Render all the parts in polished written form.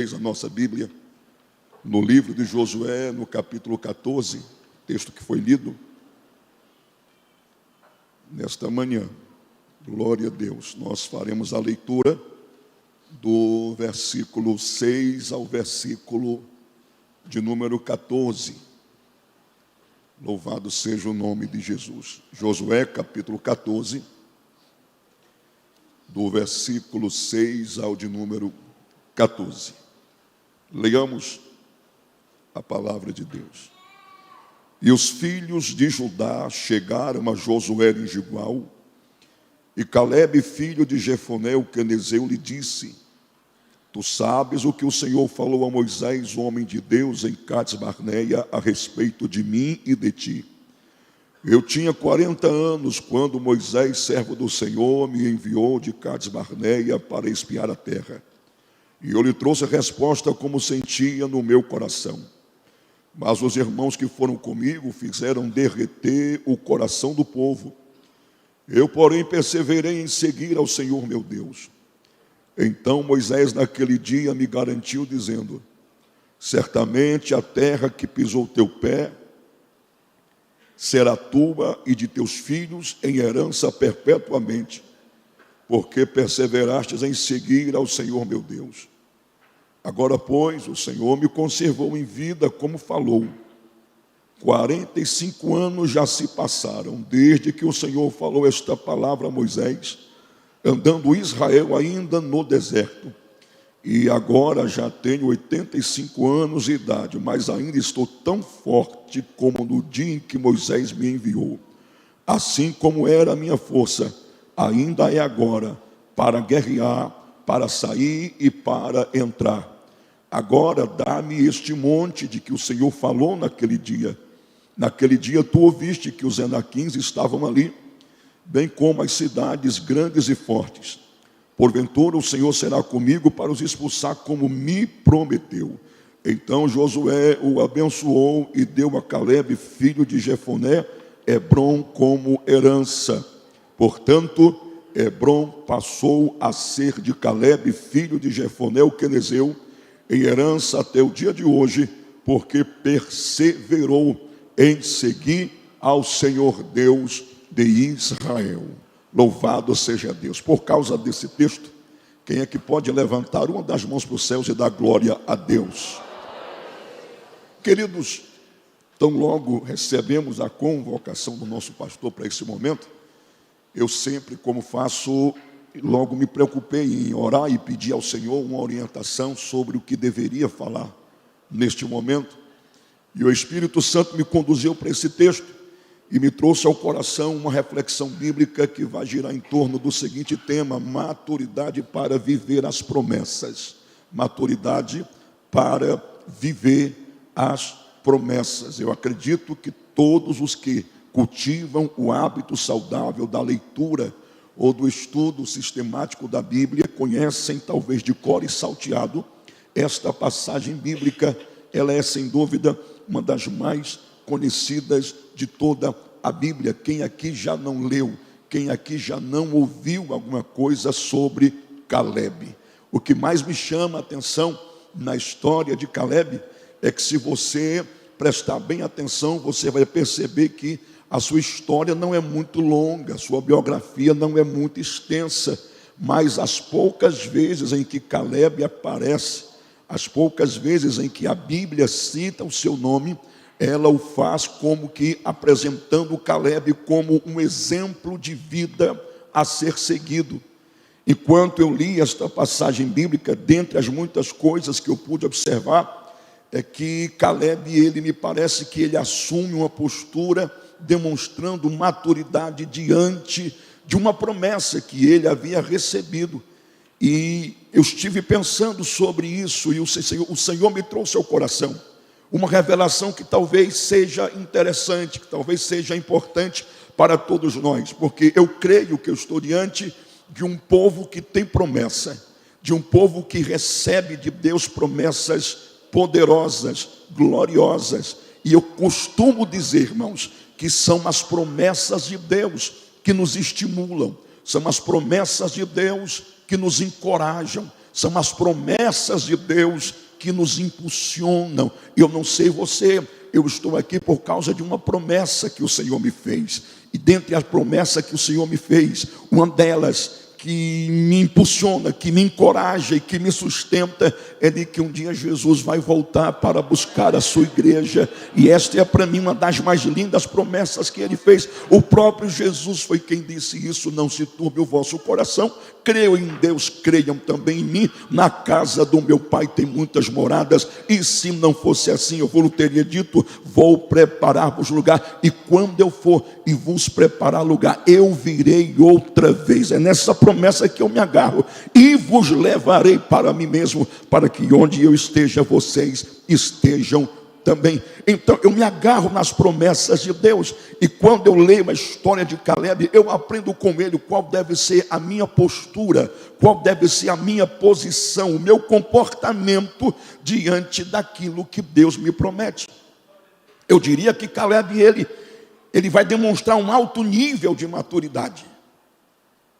A nossa Bíblia, no livro de Josué, no capítulo 14, texto que foi lido nesta manhã. Glória a Deus. Nós faremos a leitura do versículo 6 ao versículo de número 14. Louvado seja o nome de Jesus. Josué, capítulo 14, do versículo 6 ao de número 14. Leiamos a palavra de Deus. E os filhos de Judá chegaram a Josué em Gilgal, e Calebe, filho de Jefoné, o quenezeu, lhe disse: Tu sabes o que o Senhor falou a Moisés, homem de Deus, em Cades-Barneia, a respeito de mim e de ti. Eu tinha 40 anos quando Moisés, servo do Senhor, me enviou de Cades-Barneia para espiar a terra. E eu lhe trouxe a resposta como sentia no meu coração. Mas os irmãos que foram comigo fizeram derreter o coração do povo. Eu, porém, perseverei em seguir ao Senhor meu Deus. Então Moisés, naquele dia, me garantiu, dizendo: Certamente a terra que pisou teu pé será tua e de teus filhos em herança perpetuamente, porque perseverastes em seguir ao Senhor meu Deus. Agora, pois, o Senhor me conservou em vida como falou. 45 anos já se passaram, desde que o Senhor falou esta palavra a Moisés, andando Israel ainda no deserto. E agora já tenho 85 anos de idade, mas ainda estou tão forte como no dia em que Moisés me enviou. Assim como era a minha força, ainda é agora, para guerrear, para sair e para entrar. Agora dá-me este monte de que o Senhor falou naquele dia. Naquele dia tu ouviste que os Enaquins estavam ali, bem como as cidades grandes e fortes. Porventura o Senhor será comigo para os expulsar como me prometeu. Então Josué o abençoou e deu a Calebe, filho de Jefoné, Hebrom como herança. Portanto, Hebrom passou a ser de Calebe, filho de Jefoné, o quenezeu, em herança até o dia de hoje, porque perseverou em seguir ao Senhor Deus de Israel. Louvado seja Deus. Por causa desse texto, quem é que pode levantar uma das mãos para os céus e dar glória a Deus? Queridos, tão logo recebemos a convocação do nosso pastor para esse momento, eu sempre, como faço, logo me preocupei em orar e pedir ao Senhor uma orientação sobre o que deveria falar neste momento. E o Espírito Santo me conduziu para esse texto e me trouxe ao coração uma reflexão bíblica que vai girar em torno do seguinte tema: maturidade para viver as promessas. Maturidade para viver as promessas. Eu acredito que todos os que cultivam o hábito saudável da leitura ou do estudo sistemático da Bíblia conhecem, talvez de cor e salteado, esta passagem bíblica. Ela é, sem dúvida, uma das mais conhecidas de toda a Bíblia. Quem aqui já não leu, quem aqui já não ouviu alguma coisa sobre Calebe? O que mais me chama a atenção na história de Calebe é que, se você prestar bem atenção, você vai perceber que a sua história não é muito longa, a sua biografia não é muito extensa, mas as poucas vezes em que Calebe aparece, as poucas vezes em que a Bíblia cita o seu nome, ela o faz como que apresentando Calebe como um exemplo de vida a ser seguido. Enquanto eu li esta passagem bíblica, dentre as muitas coisas que eu pude observar, é que Calebe, ele me parece que ele assume uma postura demonstrando maturidade diante de uma promessa que ele havia recebido. E eu estive pensando sobre isso, e o Senhor me trouxe ao coração uma revelação que talvez seja interessante, que talvez seja importante para todos nós, porque eu creio que eu estou diante de um povo que tem promessa, de um povo que recebe de Deus promessas poderosas, gloriosas. E eu costumo dizer, irmãos, que são as promessas de Deus que nos estimulam, são as promessas de Deus que nos encorajam, São as promessas de Deus que nos impulsionam. Eu não sei você, eu estou aqui por causa de uma promessa que o Senhor me fez. E dentre as promessas que o Senhor me fez, uma delas que me impulsiona, que me encoraja e que me sustenta, é de que um dia Jesus vai voltar para buscar a sua igreja. E esta é para mim uma das mais lindas promessas que ele fez. O próprio Jesus foi quem disse isso: não se turbe o vosso coração, creio em Deus, creiam também em mim. Na casa do meu Pai tem muitas moradas, e se não fosse assim, eu vos teria dito: vou preparar-vos lugar, e quando eu for e vos preparar lugar, eu virei outra vez. É nessa promessa que eu me agarro: e vos levarei para mim mesmo, para que onde eu esteja, vocês estejam também. Então eu me agarro nas promessas de Deus. E quando eu leio a história de Caleb, eu aprendo com ele qual deve ser a minha postura, qual deve ser a minha posição, o meu comportamento diante daquilo que Deus me promete. Eu diria que Caleb, ele vai demonstrar um alto nível de maturidade.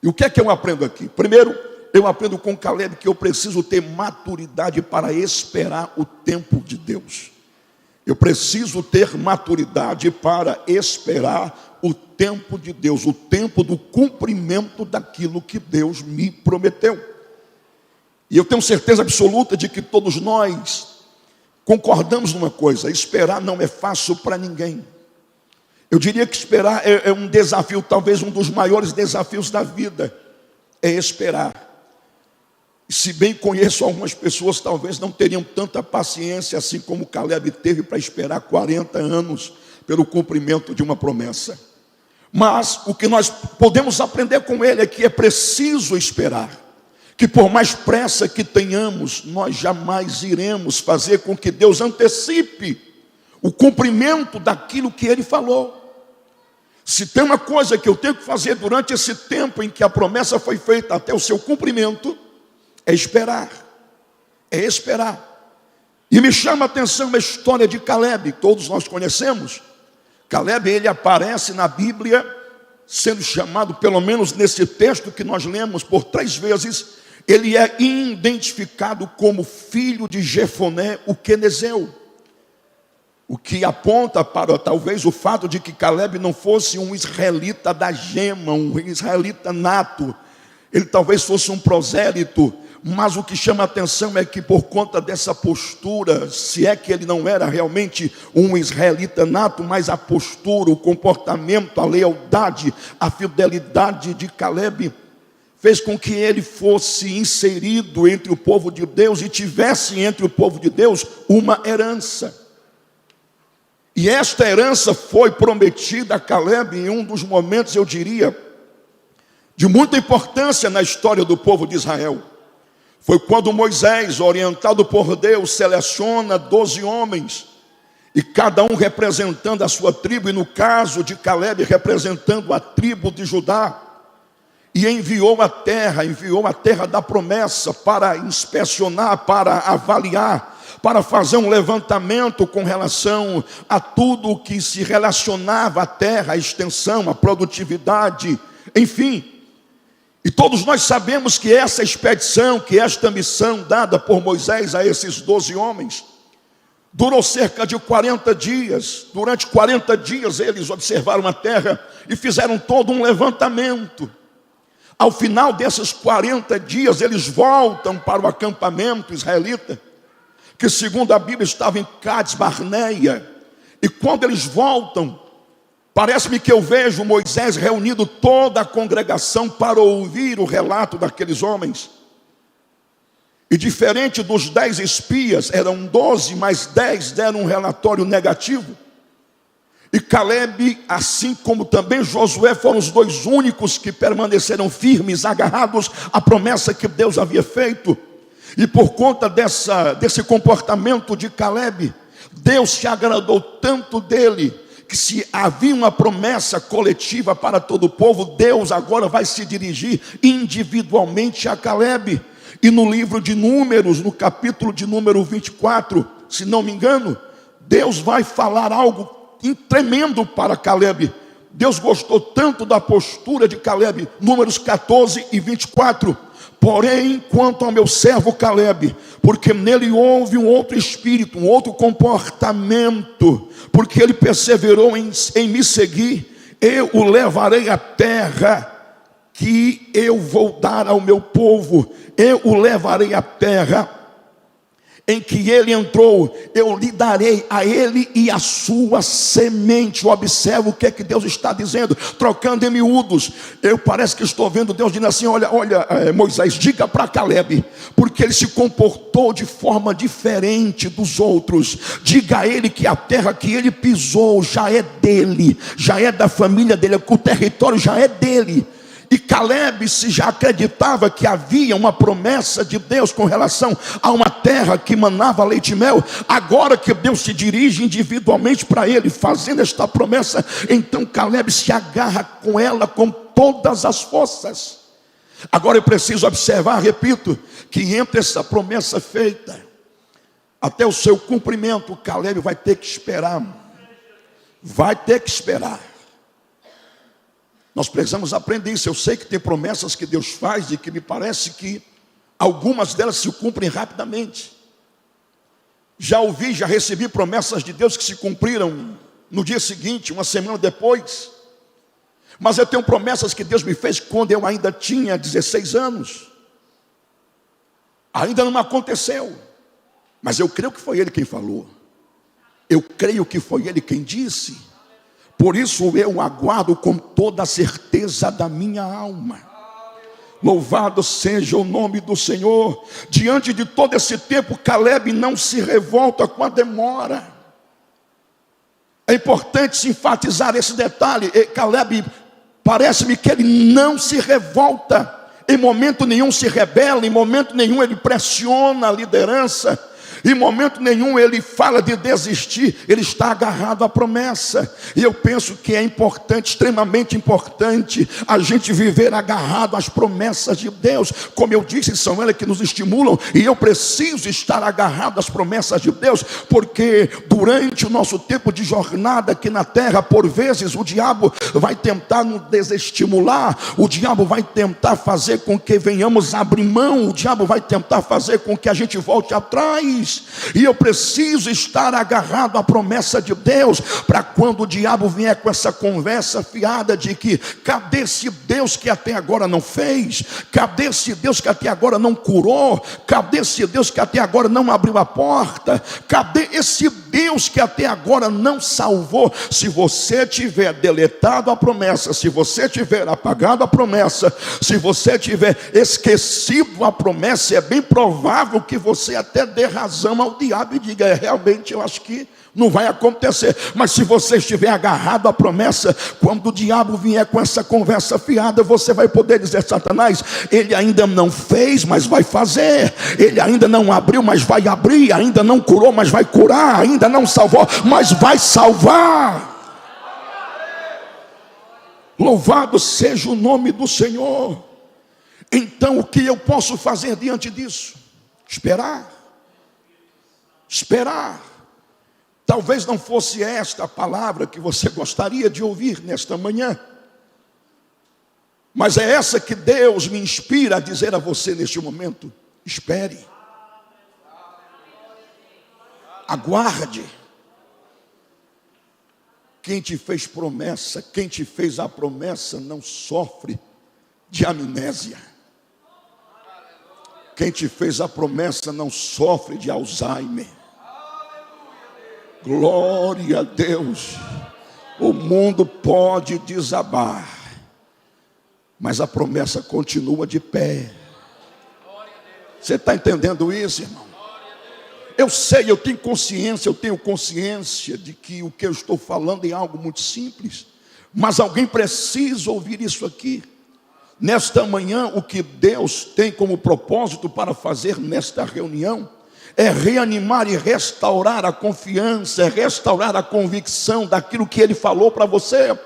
E o que é que eu aprendo aqui? Primeiro, eu aprendo com Caleb que eu preciso ter maturidade para esperar o tempo de Deus. Eu preciso ter maturidade para esperar o tempo de Deus, o tempo do cumprimento daquilo que Deus me prometeu. E eu tenho certeza absoluta de que todos nós concordamos numa coisa: esperar não é fácil para ninguém. Eu diria que esperar é um desafio, talvez um dos maiores desafios da vida, é esperar. Se bem conheço algumas pessoas, talvez não teriam tanta paciência assim como Caleb teve para esperar 40 anos pelo cumprimento de uma promessa. Mas o que nós podemos aprender com ele é que é preciso esperar, que por mais pressa que tenhamos, nós jamais iremos fazer com que Deus antecipe o cumprimento daquilo que ele falou. Se tem uma coisa que eu tenho que fazer durante esse tempo em que a promessa foi feita até o seu cumprimento, é esperar. É esperar. E me chama a atenção a história de Caleb, todos nós conhecemos. Caleb, ele aparece na Bíblia sendo chamado, pelo menos nesse texto que nós lemos, por 3 vezes, ele é identificado como filho de Jefoné, o quenezeu. O que aponta para talvez o fato de que Caleb não fosse um israelita da gema, um israelita nato. Ele talvez fosse um prosélito, mas o que chama a atenção é que por conta dessa postura, se é que ele não era realmente um israelita nato, mas a postura, o comportamento, a lealdade, a fidelidade de Caleb fez com que ele fosse inserido entre o povo de Deus e tivesse entre o povo de Deus uma herança. E esta herança foi prometida a Caleb em um dos momentos, eu diria, de muita importância na história do povo de Israel. Foi quando Moisés, orientado por Deus, seleciona 12 homens, e cada um representando a sua tribo, e no caso de Caleb, representando a tribo de Judá, e enviou a terra da promessa para inspecionar, para avaliar, para fazer um levantamento com relação a tudo o que se relacionava à terra, a extensão, a produtividade, enfim. E todos nós sabemos que essa expedição, que esta missão dada por Moisés a esses 12 homens, durou cerca de 40 dias. Durante 40 dias eles observaram a terra e fizeram todo um levantamento. Ao final desses 40 dias eles voltam para o acampamento israelita, que segundo a Bíblia estava em Cades Barneia. E quando eles voltam, parece-me que eu vejo Moisés reunindo toda a congregação para ouvir o relato daqueles homens. E diferente dos 10 espias, eram 12, mas 10 deram um relatório negativo. E Caleb, assim como também Josué, foram os 2 únicos que permaneceram firmes, agarrados à promessa que Deus havia feito. E por conta desse comportamento de Caleb, Deus se agradou tanto dele, que se havia uma promessa coletiva para todo o povo, Deus agora vai se dirigir individualmente a Caleb. E no livro de Números, no capítulo de número 24, se não me engano, Deus vai falar algo tremendo para Caleb. Deus gostou tanto da postura de Caleb, Números 14 e 24, Porém, quanto ao meu servo Calebe, porque nele houve um outro espírito, um outro comportamento, porque ele perseverou em me seguir, eu o levarei à terra que eu vou dar ao meu povo. Eu o levarei à terra em que ele entrou, eu lhe darei a ele e a sua semente. Observa o que é que Deus está dizendo, trocando em miúdos. Eu parece que estou vendo Deus dizendo assim: olha, Moisés, diga para Calebe, porque ele se comportou de forma diferente dos outros. Diga a ele que a terra que ele pisou já é dele, já é da família dele, que o território já é dele. E Calebe se já acreditava que havia uma promessa de Deus com relação a uma terra que manava leite e mel. Agora que Deus se dirige individualmente para ele, fazendo esta promessa, então Calebe se agarra com ela com todas as forças. Agora eu preciso observar, repito, que entre essa promessa feita até o seu cumprimento, Calebe vai ter que esperar. Vai ter que esperar. Nós precisamos aprender isso. Eu sei que tem promessas que Deus faz e que me parece que algumas delas se cumprem rapidamente. Já ouvi, já recebi promessas de Deus que se cumpriram no dia seguinte, uma semana depois. Mas eu tenho promessas que Deus me fez quando eu ainda tinha 16 anos. Ainda não aconteceu, mas eu creio que foi Ele quem falou. Eu creio que foi Ele quem disse. Por isso eu aguardo com toda a certeza da minha alma. Louvado seja o nome do Senhor. Diante de todo esse tempo, Calebe não se revolta com a demora. É importante se enfatizar esse detalhe. Calebe, parece-me que ele não se revolta. Em momento nenhum se rebela, em momento nenhum ele pressiona a liderança. Em momento nenhum ele fala de desistir, ele está agarrado à promessa. E eu penso que é importante, extremamente importante, a gente viver agarrado às promessas de Deus. Como eu disse, são elas que nos estimulam, e eu preciso estar agarrado às promessas de Deus, porque durante o nosso tempo de jornada aqui na terra, por vezes o diabo vai tentar nos desestimular, o diabo vai tentar fazer com que venhamos abrir mão, o diabo vai tentar fazer com que a gente volte atrás. E eu preciso estar agarrado à promessa de Deus, para quando o diabo vier com essa conversa fiada de que cadê esse Deus que até agora não fez, cadê esse Deus que até agora não curou, cadê esse Deus que até agora não abriu a porta, cadê esse Deus que até agora não salvou? Se você tiver deletado a promessa, se você tiver apagado a promessa, se você tiver esquecido a promessa, é bem provável que você até dê razão ao diabo e diga: realmente eu acho que não vai acontecer. Mas se você estiver agarrado à promessa, quando o diabo vier com essa conversa fiada, você vai poder dizer: Satanás, ele ainda não fez, mas vai fazer. Ele ainda não abriu, mas vai abrir. Ainda não curou, mas vai curar. Ainda não salvou, mas vai salvar. Louvado seja o nome do Senhor. Então o que eu posso fazer diante disso? Esperar. Esperar. Talvez não fosse esta a palavra que você gostaria de ouvir nesta manhã, mas é essa que Deus me inspira a dizer a você neste momento: espere, aguarde. Quem te fez promessa, quem te fez a promessa não sofre de amnésia. Quem te fez a promessa não sofre de Alzheimer. Glória a Deus. O mundo pode desabar, mas a promessa continua de pé. Você está entendendo isso, irmão? Eu sei, eu tenho consciência de que o que eu estou falando é algo muito simples, mas alguém precisa ouvir isso aqui. Nesta manhã, o que Deus tem como propósito para fazer nesta reunião é reanimar e restaurar a confiança, é restaurar a convicção daquilo que Ele falou para você.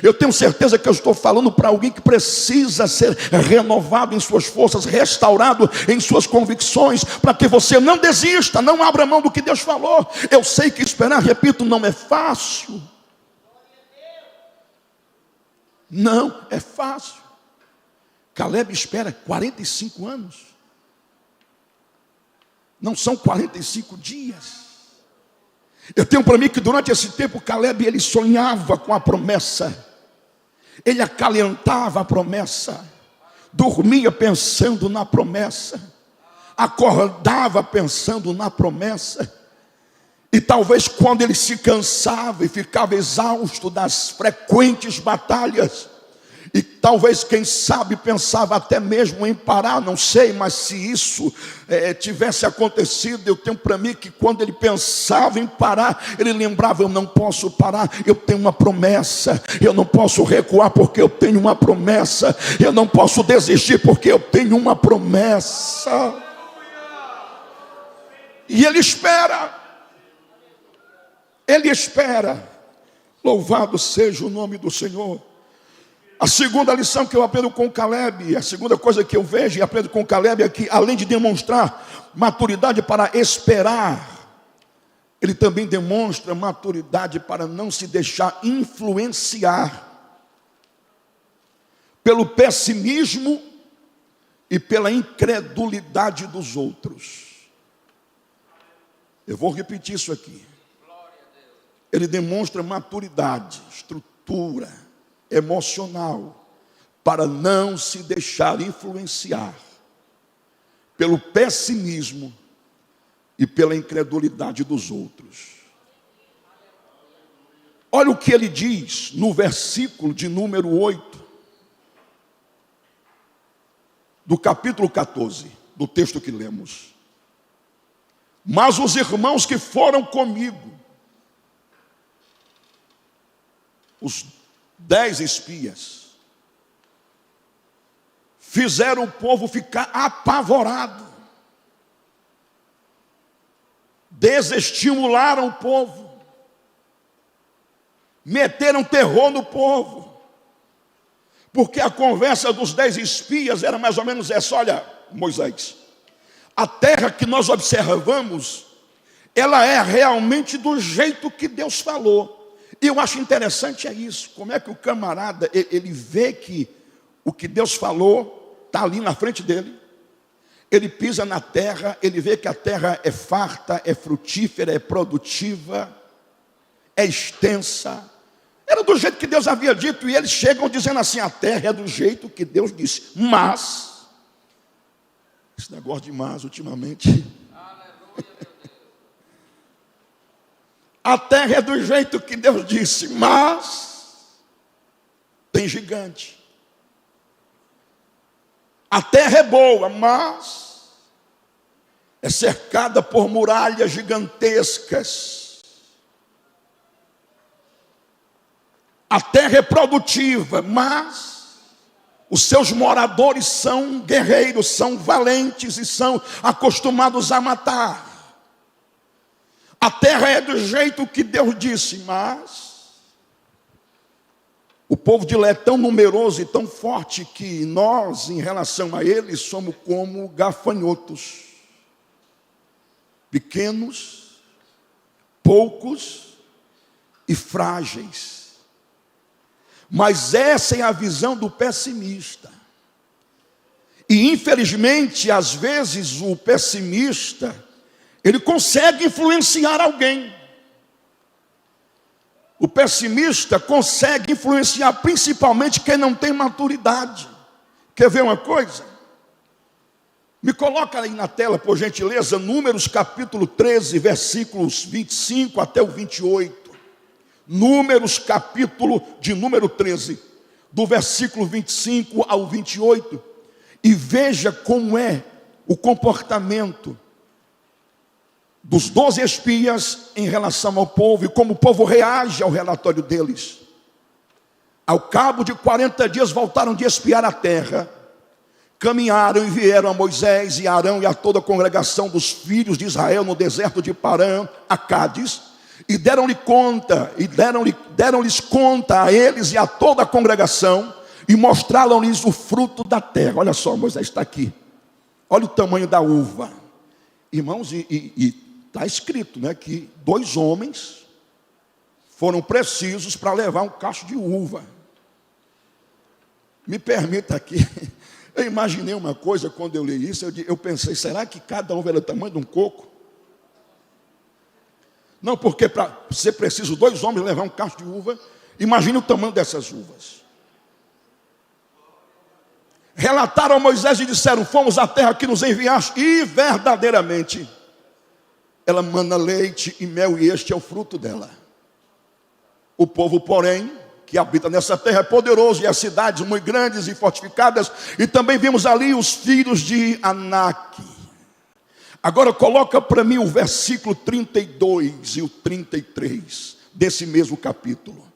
Eu tenho certeza que eu estou falando para alguém que precisa ser renovado em suas forças, restaurado em suas convicções, para que você não desista, não abra mão do que Deus falou. Eu sei que esperar, repito, não é fácil. Não é fácil. Caleb espera 45 anos. Não são 45 dias. Eu tenho para mim que durante esse tempo Caleb, ele sonhava com a promessa. Ele acalentava a promessa. Dormia pensando na promessa. Acordava pensando na promessa. E talvez quando ele se cansava e ficava exausto das frequentes batalhas, e talvez, quem sabe, pensava até mesmo em parar, não sei, mas se isso tivesse acontecido, eu tenho para mim que quando ele pensava em parar, ele lembrava: eu não posso parar, eu tenho uma promessa, eu não posso recuar porque eu tenho uma promessa, eu não posso desistir porque eu tenho uma promessa. E ele espera, louvado seja o nome do Senhor. A segunda lição que eu aprendo com Caleb, a segunda coisa que eu vejo e aprendo com Caleb é que, além de demonstrar maturidade para esperar, ele também demonstra maturidade para não se deixar influenciar pelo pessimismo e pela incredulidade dos outros. Eu vou repetir isso aqui. Ele demonstra maturidade, estrutura emocional para não se deixar influenciar pelo pessimismo e pela incredulidade dos outros. Olha o que ele diz no versículo de número 8 do capítulo 14 do texto que lemos. Mas os irmãos que foram comigo, os 10 espias, fizeram o povo ficar apavorado, desestimularam o povo, meteram terror no povo, porque a conversa dos 10 espias era mais ou menos essa: olha, Moisés, a terra que nós observamos, ela é realmente do jeito que Deus falou. E eu acho interessante isso, como é que o camarada, ele vê que o que Deus falou está ali na frente dele. Ele pisa na terra, ele vê que a terra é farta, é frutífera, é produtiva, é extensa. Era do jeito que Deus havia dito, e eles chegam dizendo assim: a terra é do jeito que Deus disse. Mas, esse negócio de mas ultimamente... A terra é do jeito que Deus disse, mas tem gigante. A terra é boa, mas é cercada por muralhas gigantescas. A terra é produtiva, mas os seus moradores são guerreiros, são valentes e são acostumados a matar. A terra é do jeito que Deus disse, mas o povo de lá é tão numeroso e tão forte que nós, em relação a eles, somos como gafanhotos. Pequenos, poucos e frágeis. Mas essa é a visão do pessimista. E infelizmente, às vezes, o pessimista, ele consegue influenciar alguém. O pessimista consegue influenciar principalmente quem não tem maturidade. Quer ver uma coisa? Me coloca aí na tela, por gentileza, Números capítulo 13, versículos 25 até o 28. Números capítulo de número 13, do versículo 25 ao 28. E veja como é o comportamento dos 12 espias em relação ao povo e como o povo reage ao relatório deles. Ao cabo de 40 dias voltaram de espiar a terra, caminharam e vieram a Moisés e a Arão e a toda a congregação dos filhos de Israel no deserto de Parã, a Cádiz, e deram-lhes conta a eles e a toda a congregação, e mostraram-lhes o fruto da terra. Olha só, Moisés está aqui, olha o tamanho da uva. Irmãos, está escrito, né, que 2 homens foram precisos para levar um cacho de uva. Me permita aqui, Eu imaginei uma coisa quando eu li isso, eu pensei, será que cada uva era do tamanho de um coco? Não, porque para ser preciso 2 homens levar um cacho de uva, imagine o tamanho dessas uvas. Relataram a Moisés e disseram, fomos à terra que nos enviaste, e verdadeiramente ela mana leite e mel, e este é o fruto dela. O povo, porém, que habita nessa terra é poderoso, e as cidades muito grandes e fortificadas, e também vimos ali os filhos de Anak. Agora coloca para mim o versículo 32 e o 33 desse mesmo capítulo.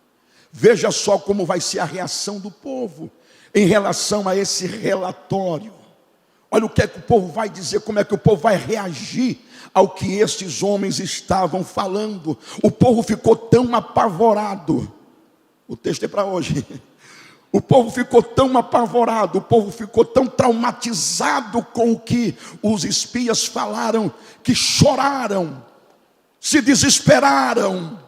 Veja só como vai ser a reação do povo em relação a esse relatório. Olha o que é que o povo vai dizer, como é que o povo vai reagir ao que estes homens estavam falando. O povo ficou tão apavorado. O texto é para hoje. O povo ficou tão apavorado, o povo ficou tão traumatizado com o que os espias falaram, que choraram, se desesperaram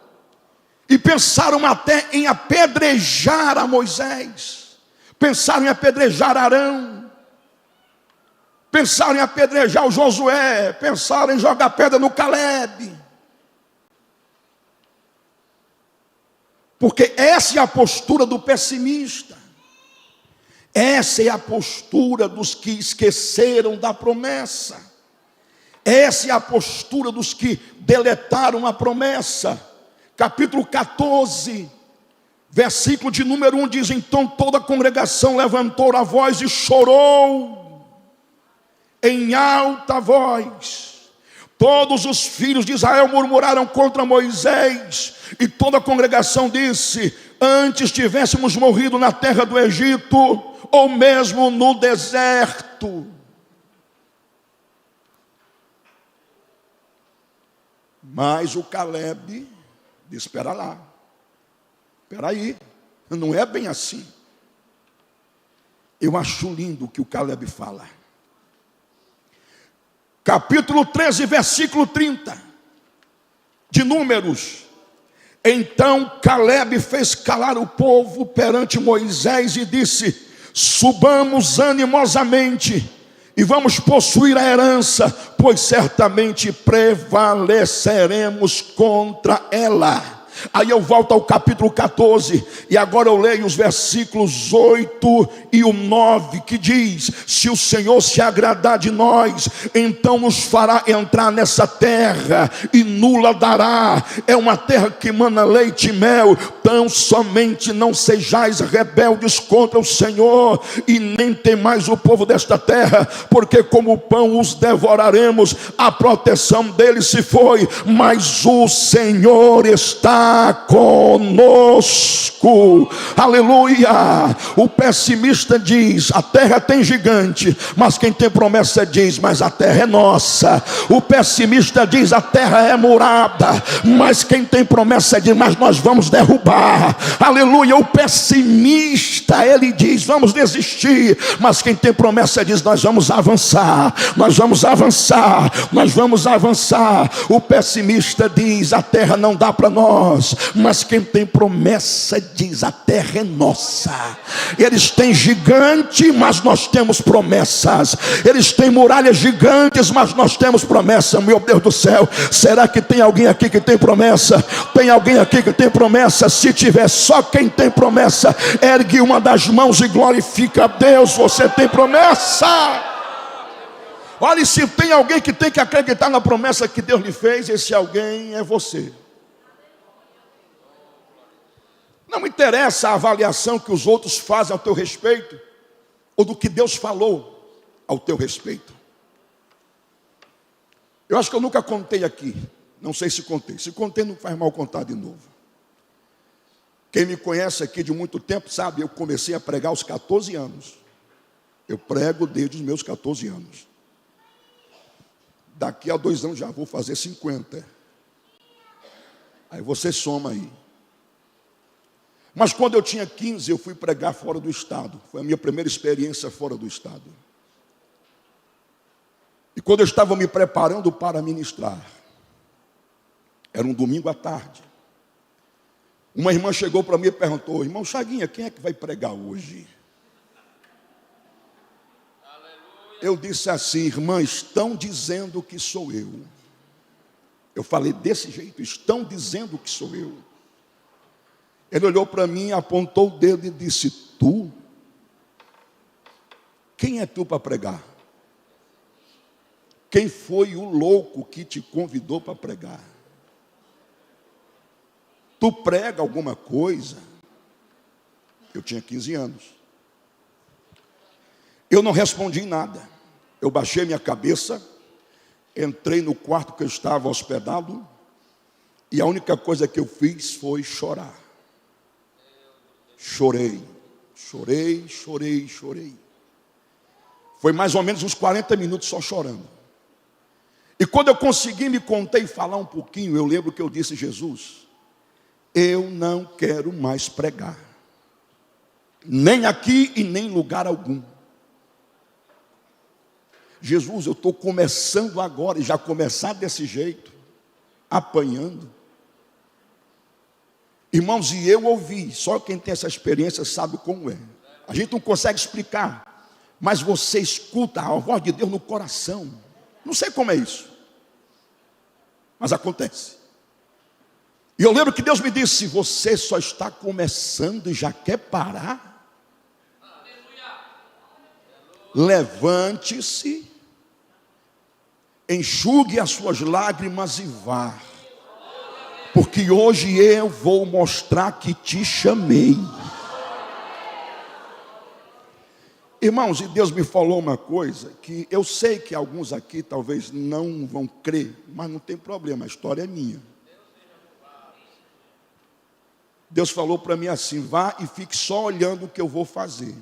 e pensaram até em apedrejar a Moisés, pensaram em apedrejar Arão, pensaram em apedrejar o Josué, pensaram em jogar pedra no Caleb. Porque essa é a postura do pessimista. Essa é a postura dos que esqueceram da promessa. Essa é a postura dos que deletaram a promessa. Capítulo 14, versículo de número 1 diz, então toda a congregação levantou a voz e chorou em alta voz. Todos os filhos de Israel murmuraram contra Moisés, e toda a congregação disse, antes tivéssemos morrido na terra do Egito, ou mesmo no deserto. Mas o Caleb disse, espera lá, espera aí, não é bem assim. Eu acho lindo o que o Caleb fala. Capítulo 13, versículo 30, de Números. Então Caleb fez calar o povo perante Moisés e disse, subamos animosamente e vamos possuir a herança, pois certamente prevaleceremos contra ela. Aí eu volto ao capítulo 14, e agora eu leio os versículos 8 e o 9, que diz, se o Senhor se agradar de nós, então nos fará entrar nessa terra, e nula dará, é uma terra que mana leite e mel, tão somente não sejais rebeldes contra o Senhor, e nem temais o povo desta terra, porque como pão os devoraremos, a proteção deles se foi, mas o Senhor está conosco, aleluia. O pessimista diz, a terra tem gigante, mas quem tem promessa diz, mas a terra é nossa. O pessimista diz, a terra é murada, mas quem tem promessa diz, mas nós vamos derrubar, aleluia. O pessimista, ele diz, vamos desistir, mas quem tem promessa diz, nós vamos avançar, nós vamos avançar, nós vamos avançar. O pessimista diz, a terra não dá para nós, mas quem tem promessa diz, a terra é nossa. Eles têm gigante, mas nós temos promessas. Eles têm muralhas gigantes, mas nós temos promessa. Meu Deus do céu, será que tem alguém aqui que tem promessa? Tem alguém aqui que tem promessa? Se tiver só quem tem promessa, ergue uma das mãos e glorifica a Deus. Você tem promessa. Olha, se tem alguém que tem que acreditar na promessa que Deus lhe fez, esse alguém é você. Não interessa a avaliação que os outros fazem ao teu respeito, ou do que Deus falou ao teu respeito. Eu acho que eu nunca contei aqui, não sei se contei. Se contei, não faz mal contar de novo. Quem me conhece aqui de muito tempo sabe, eu comecei a pregar aos 14 anos. Eu prego desde os meus 14 anos. Daqui a 2 anos já vou fazer 50. Aí você soma aí. Mas quando eu tinha 15, eu fui pregar fora do estado. Foi a minha primeira experiência fora do estado. E quando eu estava me preparando para ministrar, era um domingo à tarde, uma irmã chegou para mim e perguntou, irmão Chaguinha, quem é que vai pregar hoje? eu disse assim: irmã, estão dizendo que sou eu. Eu falei desse jeito: estão dizendo que sou eu. Ele olhou para mim, apontou o dedo e disse: tu? Quem é tu para pregar? Quem foi o louco que te convidou para pregar? Tu prega alguma coisa? Eu tinha 15 anos. Eu não respondi nada. Eu baixei minha cabeça, entrei no quarto que eu estava hospedado, e a única coisa que eu fiz foi chorar. Chorei. Foi mais ou menos uns 40 minutos só chorando. E quando eu consegui me conter e falar um pouquinho, eu lembro que eu disse: Jesus, eu não quero mais pregar, nem aqui e nem em lugar algum. Jesus, eu estou começando agora, e já começar desse jeito, apanhando. Irmãos, e eu ouvi, só quem tem essa experiência sabe como é. A gente não consegue explicar, mas você escuta a voz de Deus no coração. Não sei como é isso, mas acontece. E eu lembro que Deus me disse: você só está começando e já quer parar? Levante-se, enxugue as suas lágrimas e vá, porque hoje eu vou mostrar que te chamei. Irmãos, e Deus me falou uma coisa que eu sei que alguns aqui talvez não vão crer, mas não tem problema, a história é minha. Deus falou para mim assim: vá e fique só olhando o que eu vou fazer.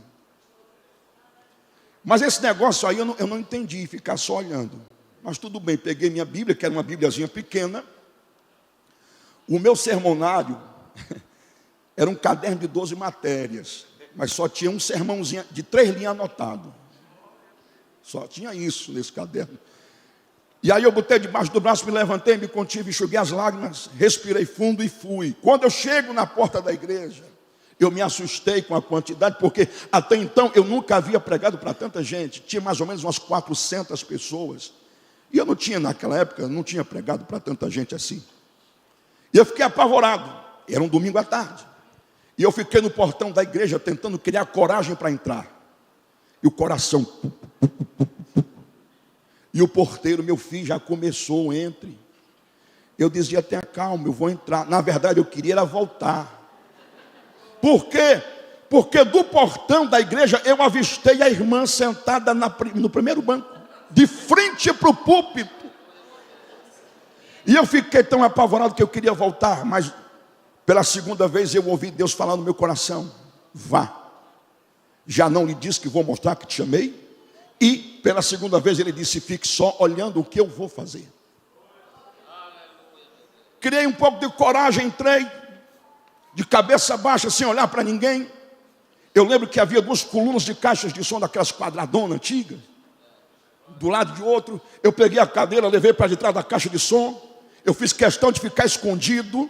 Mas esse negócio aí eu não entendi, ficar só olhando. Mas tudo bem, peguei minha Bíblia, que era uma Bíbliazinha pequena. O meu sermonário era um caderno de 12 matérias, mas só tinha um sermãozinho de 3 linhas anotado. Só tinha isso nesse caderno. E aí eu botei debaixo do braço, me levantei, me contive, enxuguei as lágrimas, respirei fundo e fui. Quando eu chego na porta da igreja, eu me assustei com a quantidade, porque até então eu nunca havia pregado para tanta gente. Tinha mais ou menos umas 400 pessoas. E eu não tinha, naquela época, não tinha pregado para tanta gente assim. E eu fiquei apavorado. Era um domingo à tarde. E eu fiquei no portão da igreja tentando criar coragem para entrar. E o coração... E o porteiro, meu filho, já começou, entre. Eu dizia: tenha calma, eu vou entrar. Na verdade, eu queria era voltar. Por quê? Porque do portão da igreja eu avistei a irmã sentada no primeiro banco, de frente para o púlpito. E eu fiquei tão apavorado que eu queria voltar, mas pela segunda vez eu ouvi Deus falar no meu coração: vá. Já não lhe disse que vou mostrar que te chamei? E pela segunda vez ele disse: fique só olhando o que eu vou fazer. Criei um pouco de coragem, entrei de cabeça baixa, sem olhar para ninguém. Eu lembro que havia 2 colunas de caixas de som, daquelas quadradonas antigas, do lado de outro. Eu peguei a cadeira, levei para detrás da caixa de som. Eu fiz questão de ficar escondido.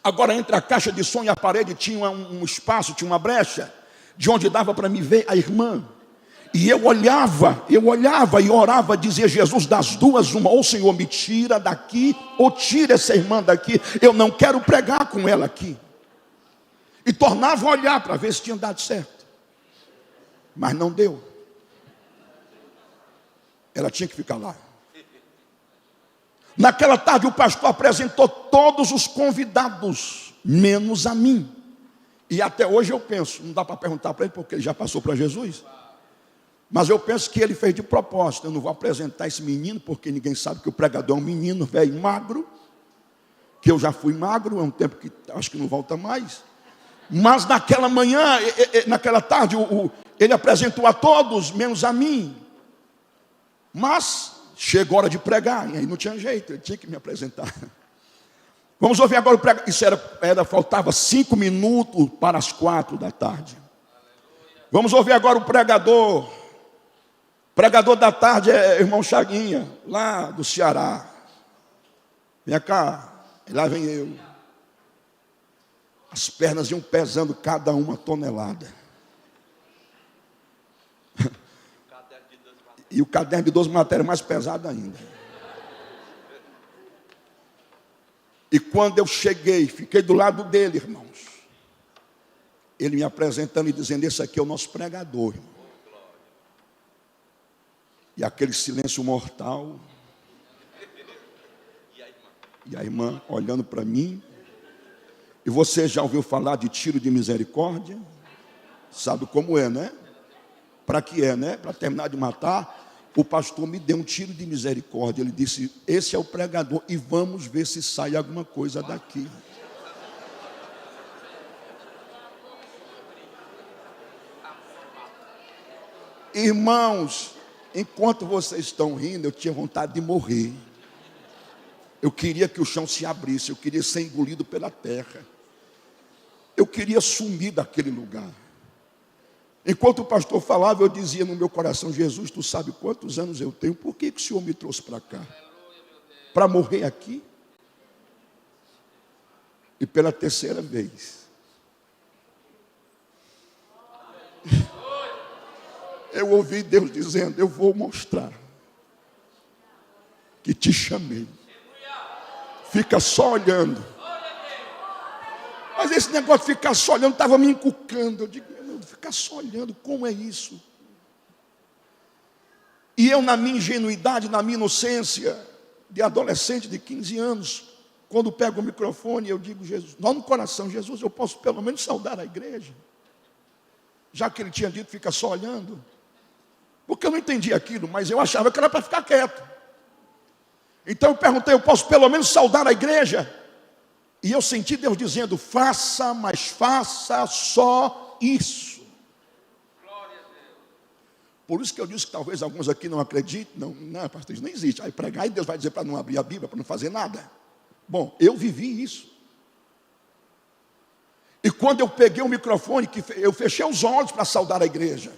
Agora, entre a caixa de som e a parede tinha um espaço, tinha uma brecha, de onde dava para me ver a irmã. E eu olhava e orava, dizia: Jesus, das duas uma, ou Senhor me tira daqui, ou tira essa irmã daqui, eu não quero pregar com ela aqui. E tornava a olhar para ver se tinha dado certo, mas não deu. Ela tinha que ficar lá. Naquela tarde o pastor apresentou todos os convidados, menos a mim. E até hoje eu penso, não dá para perguntar para ele porque ele já passou para Jesus, mas eu penso que ele fez de propósito. Eu não vou apresentar esse menino, porque ninguém sabe que o pregador é um menino velho magro, que eu já fui magro, é um tempo que acho que não volta mais. Mas naquela manhã, naquela tarde, ele apresentou a todos, menos a mim. Mas chegou a hora de pregar, e aí não tinha jeito, ele tinha que me apresentar. Vamos ouvir agora o pregador. Isso faltava 5 minutos para as 4 da tarde. Vamos ouvir agora o pregador. Pregador da tarde é irmão Chaguinha, lá do Ceará. Vem cá, lá vem eu. As pernas iam pesando cada uma tonelada. E o caderno de 12 matérias mais pesado ainda. E quando eu cheguei, fiquei do lado dele, irmãos. Ele me apresentando e dizendo, esse aqui é o nosso pregador, irmão. E aquele silêncio mortal. E a irmã olhando para mim. E você já ouviu falar de tiro de misericórdia? Sabe como é, né? Para que é, né? Para terminar de matar. O pastor me deu um tiro de misericórdia. Ele disse, esse é o pregador e vamos ver se sai alguma coisa daqui. Irmãos, enquanto vocês estão rindo, eu tinha vontade de morrer. Eu queria que o chão se abrisse, eu queria ser engolido pela terra. Eu queria sumir daquele lugar. Enquanto o pastor falava, eu dizia no meu coração, Jesus, tu sabe quantos anos eu tenho? Por que o Senhor me trouxe para cá? Para morrer aqui? E pela terceira vez, eu ouvi Deus dizendo, eu vou mostrar que te chamei. Fica só olhando. Mas esse negócio de ficar só olhando estava me encucando. Eu digo, ficar só olhando, como é isso? E eu, na minha ingenuidade, na minha inocência de adolescente de 15 anos, quando pego o microfone, eu digo, Jesus, lá no coração, Jesus, eu posso pelo menos saudar a igreja? Já que ele tinha dito, fica só olhando. Porque eu não entendi aquilo, mas eu achava que era para ficar quieto. Então eu perguntei, eu posso pelo menos saudar a igreja? E eu senti Deus dizendo, faça, mas faça só isso. Por isso que eu disse que talvez alguns aqui não acreditem. Não, pastor, isso não existe. Aí pregar e Deus vai dizer para não abrir a Bíblia, para não fazer nada. Bom, eu vivi isso. E quando eu peguei o microfone, eu fechei os olhos para saudar a igreja.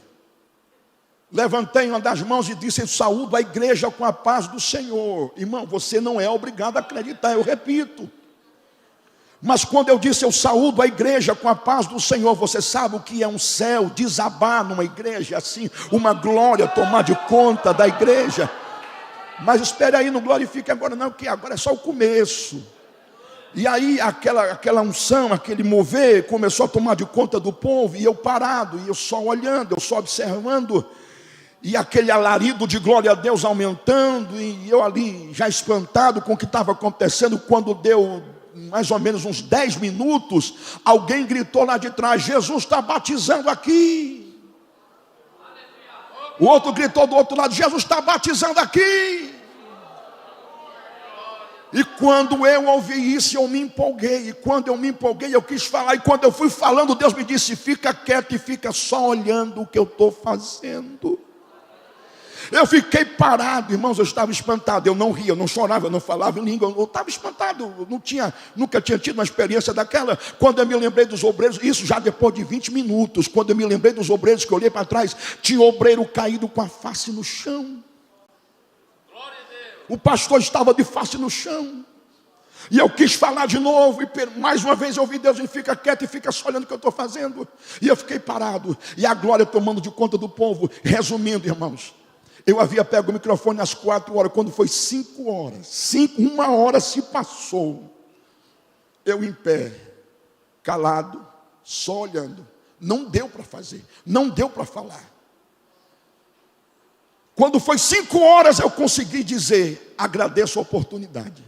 Levantei uma das mãos e disse, saúdo a igreja com a paz do Senhor. Irmão, você não é obrigado a acreditar, eu repito. Mas quando eu disse, eu saúdo a igreja com a paz do Senhor, você sabe o que é um céu desabar numa igreja assim, uma glória tomar de conta da igreja. Mas espere aí, não glorifique agora não, que agora é só o começo. E aí aquela unção, aquele mover começou a tomar de conta do povo, e eu parado, e eu só olhando, eu só observando, e aquele alarido de glória a Deus aumentando, e eu ali já espantado com o que estava acontecendo, quando deu mais ou menos uns 10 minutos, alguém gritou lá de trás, Jesus está batizando aqui. O outro gritou do outro lado, Jesus está batizando aqui. E quando eu ouvi isso, eu me empolguei. E quando eu me empolguei, eu quis falar. E quando eu fui falando, Deus me disse, fica quieto e fica só olhando o que eu estou fazendo. Eu fiquei parado, irmãos, eu estava espantado. Eu não ria, eu não chorava, eu não falava em língua. Eu estava espantado, eu nunca tinha tido uma experiência daquela. Quando eu me lembrei dos obreiros, isso já depois de 20 minutos. Quando eu me lembrei dos obreiros, que eu olhei para trás, tinha obreiro caído com a face no chão. O pastor estava de face no chão. E eu quis falar de novo, e mais uma vez eu ouvi Deus, e fica quieto e fica só olhando o que eu estou fazendo. E eu fiquei parado, e a glória tomando de conta do povo. Resumindo, irmãos, eu havia pego o microfone às 4 horas, quando foi 5 horas, 1 hora se passou. Eu em pé, calado, só olhando. Não deu para fazer, não deu para falar. Quando foi 5 horas, eu consegui dizer, agradeço a oportunidade.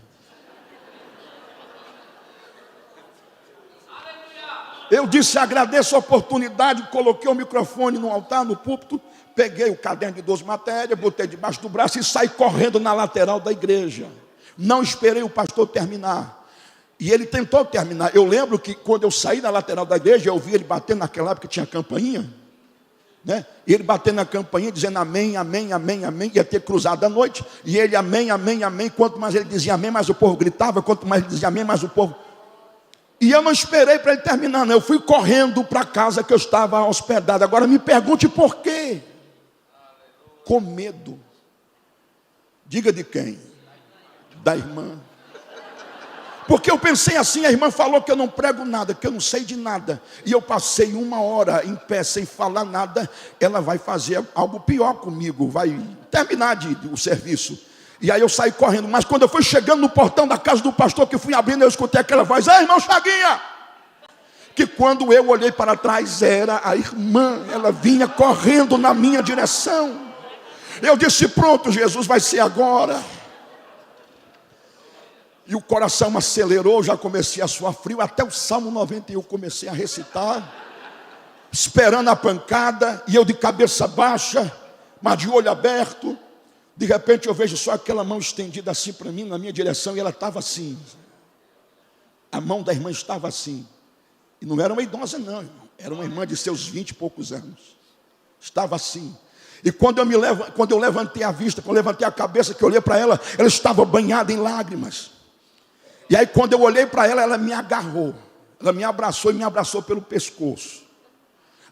Eu disse, agradeço a oportunidade, coloquei o microfone no altar, no púlpito, peguei o caderno de 12 matérias, botei debaixo do braço e saí correndo na lateral da igreja. Não esperei o pastor terminar. E ele tentou terminar. Eu lembro que quando eu saí na lateral da igreja, eu vi ele batendo naquela época que tinha campainha, né? E ele batendo na campainha, dizendo amém, amém, amém, amém. Ia ter cruzado a noite. E ele amém, amém, amém. Quanto mais ele dizia amém, mais o povo gritava. Quanto mais ele dizia amém, mais o povo... E eu não esperei para ele terminar, não. Eu fui correndo para a casa que eu estava hospedado. Agora me pergunte por quê. Com medo. Diga de quem? Da irmã. Porque eu pensei assim, a irmã falou que eu não prego nada, que eu não sei de nada. E eu passei 1 hora em pé sem falar nada. Ela vai fazer algo pior comigo, vai terminar o serviço. E aí eu saí correndo, mas quando eu fui chegando no portão da casa do pastor, que fui abrindo, eu escutei aquela voz: ei, irmão Chaguinha! Que quando eu olhei para trás, era a irmã, ela vinha correndo na minha direção. Eu disse: pronto, Jesus, vai ser agora. E o coração acelerou, já comecei a suar frio, até o Salmo 91 comecei a recitar, esperando a pancada, e eu de cabeça baixa, mas de olho aberto. De repente eu vejo só aquela mão estendida assim para mim, na minha direção, e ela estava assim. A mão da irmã estava assim. E não era uma idosa não, irmão. Era uma irmã de seus 20 e poucos anos. Estava assim. E quando eu levantei a vista, quando eu levantei a cabeça, que eu olhei para ela, ela estava banhada em lágrimas. E aí quando eu olhei para ela, ela me agarrou. Ela me abraçou e me abraçou pelo pescoço.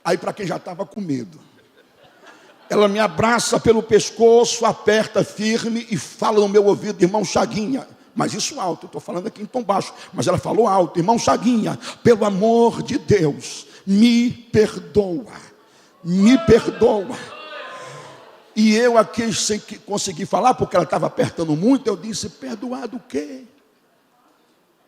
Aí para quem já estava com medo, ela me abraça pelo pescoço, aperta firme e fala no meu ouvido: irmão Chaguinha. Mas isso alto, eu estou falando aqui em tom baixo, mas ela falou alto: irmão Chaguinha, pelo amor de Deus, me perdoa, me perdoa. E eu aqui sem conseguir falar, porque ela estava apertando muito, eu disse: perdoar do quê?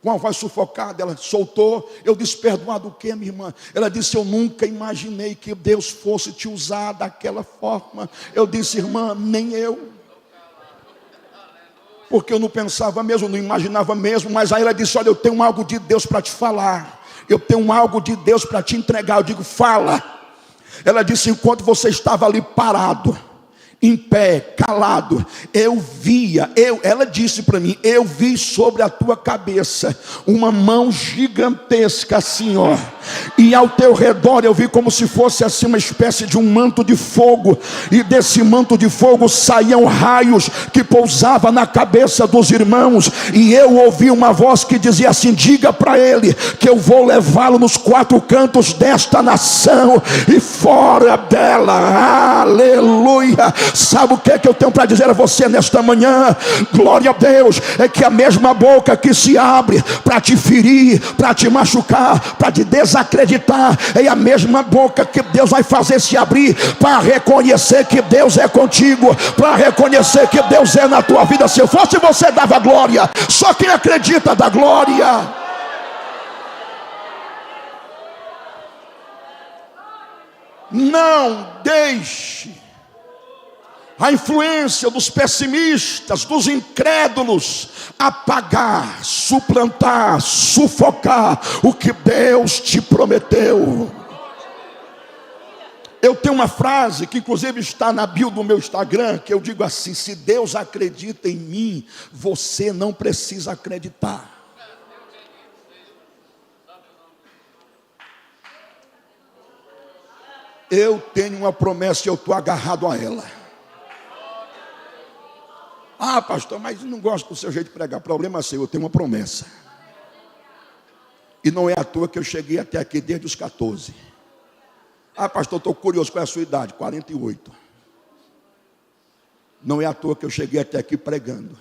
Com a voz sufocada, ela soltou. Eu disse: perdoar do quê, minha irmã? Ela disse: eu nunca imaginei que Deus fosse te usar daquela forma. Eu disse: irmã, nem eu. Porque eu não pensava mesmo, não imaginava mesmo. Mas aí ela disse: olha, eu tenho algo de Deus para te falar. Eu tenho algo de Deus para te entregar. Eu digo: fala. Ela disse: enquanto você estava ali parado, em pé, calado, ela disse para mim: eu vi sobre a tua cabeça uma mão gigantesca assim, ó. E ao teu redor eu vi como se fosse assim uma espécie de um manto de fogo. E desse manto de fogo saíam raios que pousavam na cabeça dos irmãos. E eu ouvi uma voz que dizia assim: diga para ele que eu vou levá-lo nos 4 cantos desta nação e fora dela. Aleluia. Sabe o que é que eu tenho para dizer a você nesta manhã? Glória a Deus. É que a mesma boca que se abre para te ferir, para te machucar, para te desacreditar, é a mesma boca que Deus vai fazer se abrir para reconhecer que Deus é contigo, para reconhecer que Deus é na tua vida. Se eu fosse você, dava glória. Só quem acredita dá glória. Não deixe a influência dos pessimistas, dos incrédulos, apagar, suplantar, sufocar o que Deus te prometeu. Eu tenho uma frase que inclusive está na bio do meu Instagram, que eu digo assim: se Deus acredita em mim, você não precisa acreditar. Eu tenho uma promessa e eu estou agarrado a ela. Ah, pastor, mas não gosto do seu jeito de pregar. Problema seu, eu tenho uma promessa. E não é à toa que eu cheguei até aqui desde os 14. Ah, pastor, estou curioso, qual é a sua idade? 48. Não é à toa que eu cheguei até aqui pregando.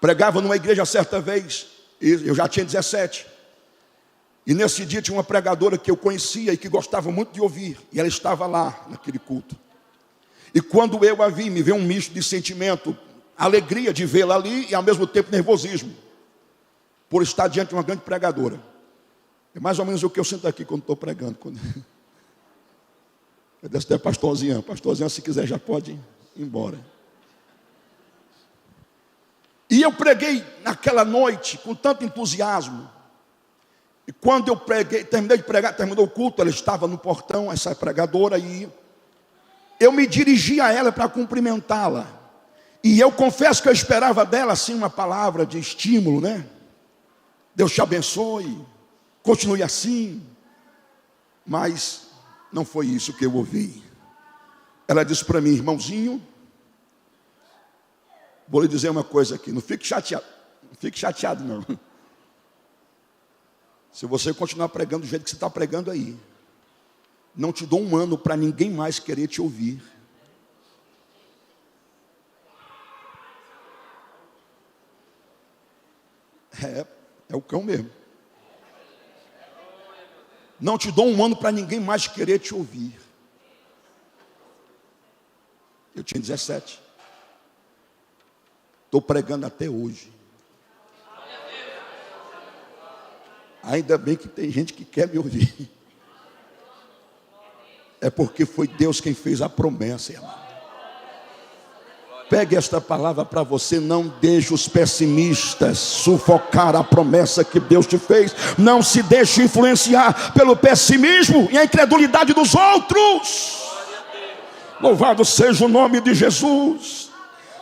Pregava numa igreja certa vez, e eu já tinha 17. E nesse dia tinha uma pregadora que eu conhecia e que gostava muito de ouvir. E ela estava lá naquele culto. E quando eu a vi, me veio um misto de sentimento, alegria de vê-la ali e ao mesmo tempo nervosismo, por estar diante de uma grande pregadora. É mais ou menos o que eu sinto aqui quando estou pregando. Eu disse até pastorzinha, se quiser já pode ir embora. E eu preguei naquela noite com tanto entusiasmo. E quando eu preguei, terminei de pregar, terminou o culto, ela estava no portão, essa pregadora, e eu me dirigi a ela para cumprimentá-la. E eu confesso que eu esperava dela assim uma palavra de estímulo, né? Deus te abençoe, continue assim. Mas não foi isso que eu ouvi. Ela disse para mim: irmãozinho, vou lhe dizer uma coisa aqui, não fique chateado não. Se você continuar pregando do jeito que você está pregando aí, não te dou um ano para ninguém mais querer te ouvir. É o cão mesmo. Não te dou um ano para ninguém mais querer te ouvir. tinha 17. Estou pregando até hoje. Ainda bem que tem gente que quer me ouvir. É porque foi Deus quem fez a promessa, irmão. Pegue esta palavra para você. Não deixe os pessimistas sufocar a promessa que Deus te fez. Não se deixe influenciar pelo pessimismo e a incredulidade dos outros. Louvado seja o nome de Jesus.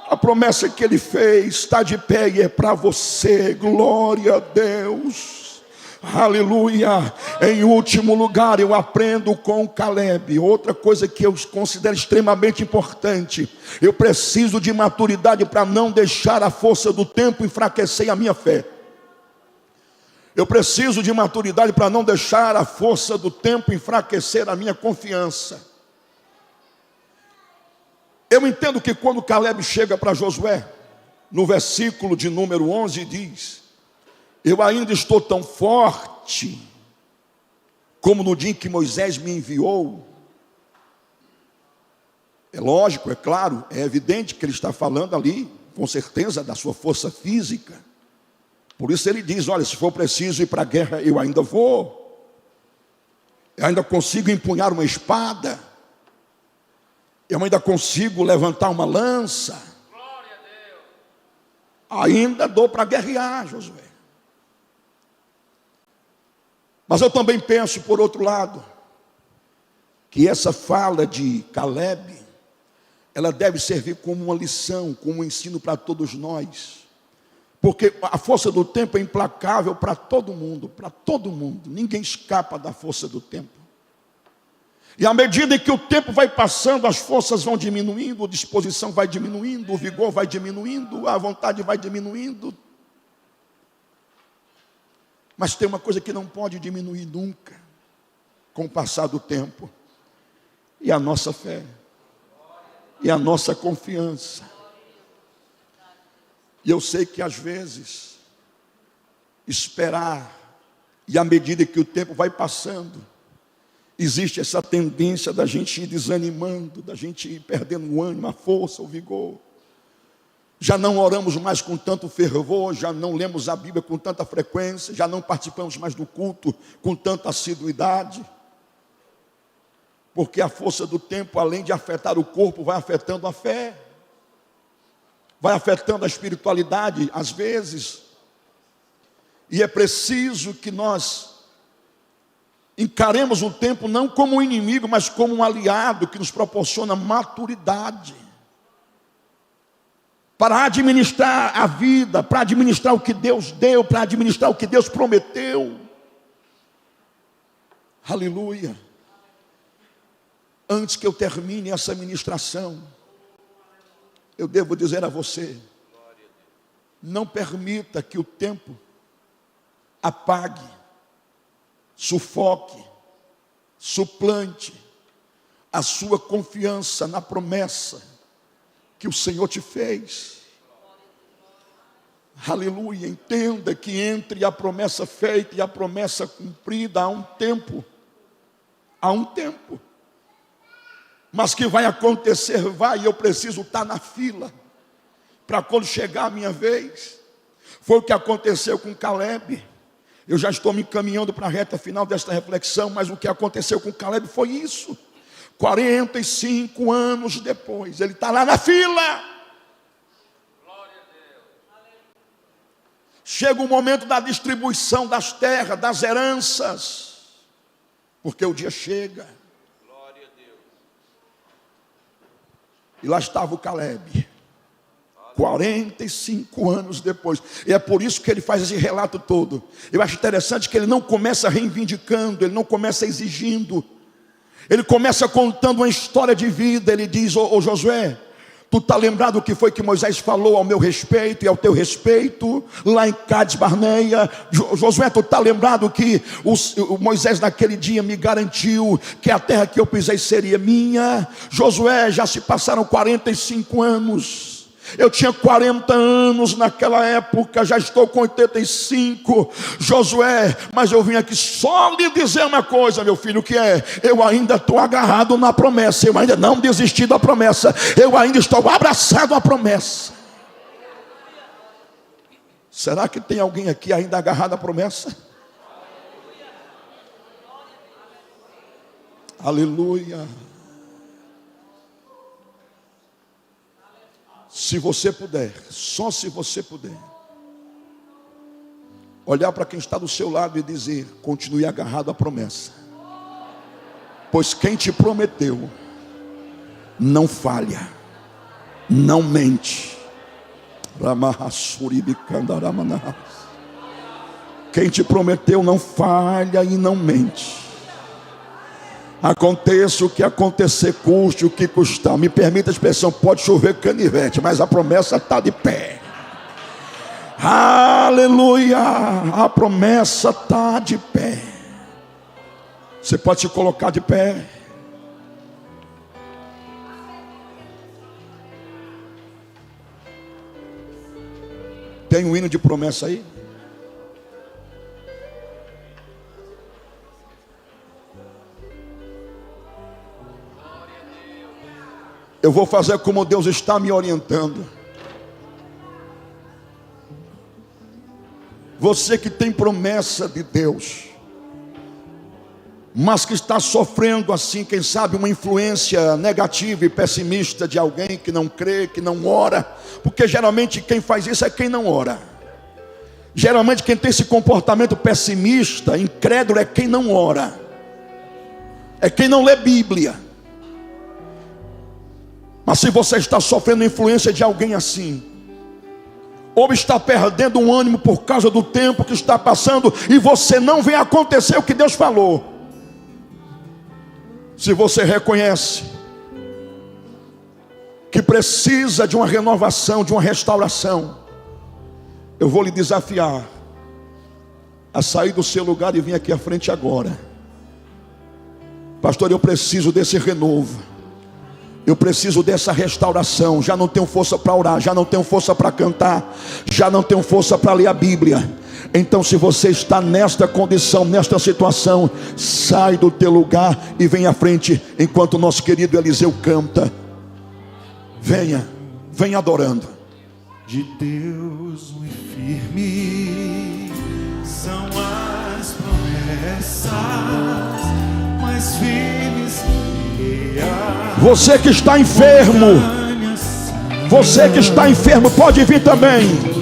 A promessa que Ele fez está de pé e é para você. Glória a Deus. Aleluia. Em último lugar, eu aprendo com Caleb. Outra coisa que eu considero extremamente importante: eu preciso de maturidade para não deixar a força do tempo enfraquecer a minha fé. Eu preciso de maturidade para não deixar a força do tempo enfraquecer a minha confiança. Eu entendo que quando Caleb chega para Josué, no versículo de número 11 diz: eu ainda estou tão forte como no dia em que Moisés me enviou. É lógico, é claro, é evidente que ele está falando ali, com certeza, da sua força física. Por isso ele diz: olha, se for preciso ir para a guerra, eu ainda vou. Eu ainda consigo empunhar uma espada. Eu ainda consigo levantar uma lança. Ainda dou para guerrear, Josué. Mas eu também penso, por outro lado, que essa fala de Caleb, ela deve servir como uma lição, como um ensino para todos nós. Porque a força do tempo é implacável para todo mundo, para todo mundo. Ninguém escapa da força do tempo. E à medida que o tempo vai passando, as forças vão diminuindo, a disposição vai diminuindo, o vigor vai diminuindo, a vontade vai diminuindo. Mas tem uma coisa que não pode diminuir nunca, com o passar do tempo: e a nossa fé, e a nossa confiança. E eu sei que às vezes, esperar, e à medida que o tempo vai passando, existe essa tendência da gente ir desanimando, da gente ir perdendo o ânimo, a força, o vigor. Já não oramos mais com tanto fervor, já não lemos a Bíblia com tanta frequência, já não participamos mais do culto com tanta assiduidade. Porque a força do tempo, além de afetar o corpo, vai afetando a fé, vai afetando a espiritualidade, às vezes. E é preciso que nós encaremos o tempo não como um inimigo, mas como um aliado que nos proporciona maturidade para administrar a vida, para administrar o que Deus deu, para administrar o que Deus prometeu. Aleluia. Antes que eu termine essa ministração, eu devo dizer a você: não permita que o tempo apague, sufoque, suplante a sua confiança na promessa que o Senhor te fez. Aleluia. Entenda que entre a promessa feita e a promessa cumprida há um tempo. Há um tempo. Mas que vai acontecer, vai, e eu preciso estar na fila para quando chegar a minha vez. Foi o que aconteceu com Caleb. Eu já estou me encaminhando para a reta final desta reflexão, mas o que aconteceu com Caleb foi isso. 45 anos depois, ele está lá na fila. Glória a Deus. Chega o momento da distribuição das terras, das heranças, porque o dia chega. Glória a Deus. E lá estava o Caleb, 45 anos depois. E é por isso que ele faz esse relato todo. Eu acho interessante que ele não começa reivindicando, ele não começa exigindo. Ele começa contando uma história de vida. Ele diz: ô Josué, tu está lembrado do que foi que Moisés falou ao meu respeito e ao teu respeito, lá em Cades Barneia? Josué, tu está lembrado que o Moisés naquele dia me garantiu que a terra que eu pisei seria minha? Josué, já se passaram 45 anos. Eu tinha 40 anos naquela época, já estou com 85, Josué, mas eu vim aqui só lhe dizer uma coisa, meu filho, que é: eu ainda estou agarrado na promessa, eu ainda não desisti da promessa, eu ainda estou abraçado à promessa. Será que tem alguém aqui ainda agarrado à promessa? Aleluia. Se você puder, só se você puder, olhar para quem está do seu lado e dizer: continue agarrado à promessa, pois quem te prometeu não falha, não mente. Quem te prometeu não falha e não mente. Aconteça o que acontecer, custe o que custar. Me permita a expressão, pode chover canivete, mas a promessa está de pé. Aleluia, a promessa está de pé. Você pode se colocar de pé. Tem um hino de promessa aí? Eu vou fazer como Deus está me orientando. Você que tem promessa de Deus, mas que está sofrendo assim, quem sabe, uma influência negativa e pessimista de alguém que não crê, que não ora. Porque geralmente quem faz isso é quem não ora. Geralmente quem tem esse comportamento pessimista, incrédulo, é quem não ora, é quem não lê Bíblia. Mas se você está sofrendo influência de alguém assim, ou está perdendo um ânimo por causa do tempo que está passando, e você não vê acontecer o que Deus falou, se você reconhece que precisa de uma renovação, de uma restauração, eu vou lhe desafiar a sair do seu lugar e vir aqui à frente agora. Pastor, eu preciso desse renovo, eu preciso dessa restauração. Já não tenho força para orar, já não tenho força para cantar, já não tenho força para ler a Bíblia. Então, se você está nesta condição, nesta situação, sai do teu lugar e vem à frente, enquanto o nosso querido Eliseu canta. Venha, venha adorando. De Deus muito firme são as promessas mais firmes. Você que está enfermo, você que está enfermo, pode vir também.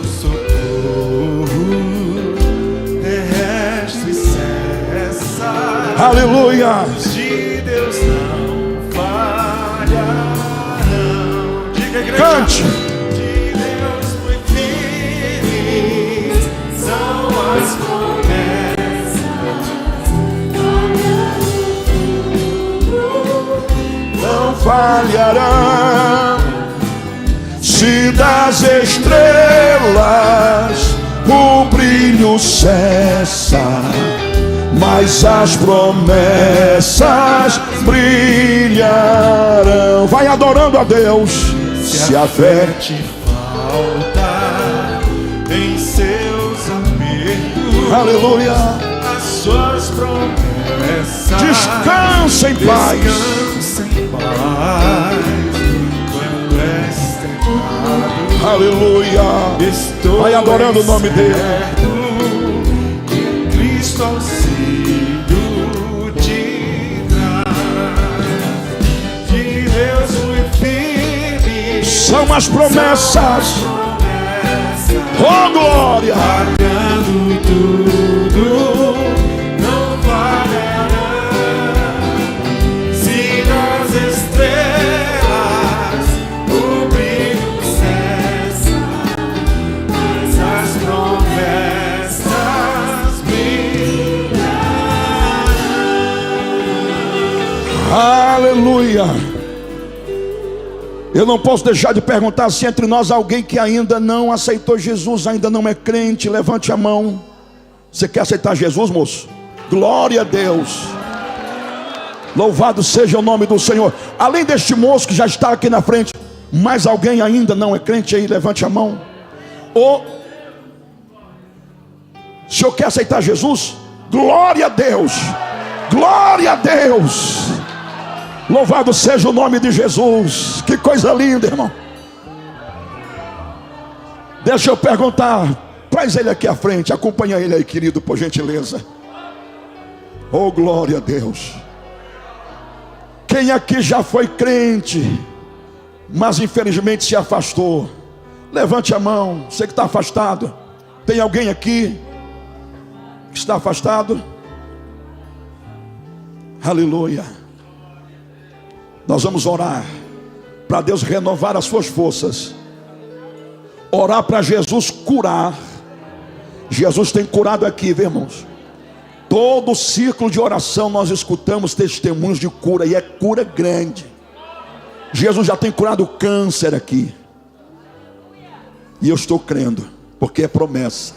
Aleluia. De Deus não falharão. Diga, igreja. Cante. De Deus muito firme são as promessas. Não falharão. Se das estrelas o brilho cessa, mas as promessas brilharão. Vai adorando a Deus. Se a fé te falta em seus apertos, aleluia, as suas promessas descansa em paz. Descansa em paz. Quando és tentado, Aleluia. estou Vai adorando o nome dele. Em Cristo auxílio te traz. De Deus muito firme São as promessas. Oh glória. pagando tudo, não falhará. Se nas estrelas o brilho cessa, mas as promessas brilharão. Aleluia. Eu não posso deixar de perguntar se entre nós há alguém que ainda não aceitou Jesus, ainda não é crente. Levante a mão. Você quer aceitar Jesus, moço? Glória a Deus. Louvado seja o nome do Senhor. Além deste moço que já está aqui na frente, Mais alguém ainda não é crente aí? Levante a mão. Ou o senhor quer aceitar Jesus? Glória a Deus, glória a Deus. Louvado seja o nome de Jesus. Que coisa linda, irmão. Deixa eu perguntar. Traz ele aqui à frente. Acompanha ele aí, querido, por gentileza. Oh, glória a Deus. Quem aqui já foi crente, mas infelizmente se afastou? Levante a mão. Você que está afastado. Tem alguém aqui que está afastado? Aleluia. Nós vamos orar para Deus renovar as suas forças. Orar para Jesus curar. Jesus tem curado aqui, viu, irmãos? Todo o ciclo de oração nós escutamos testemunhos de cura, e é cura grande. Jesus já tem curado o câncer aqui. E eu estou crendo, porque é promessa.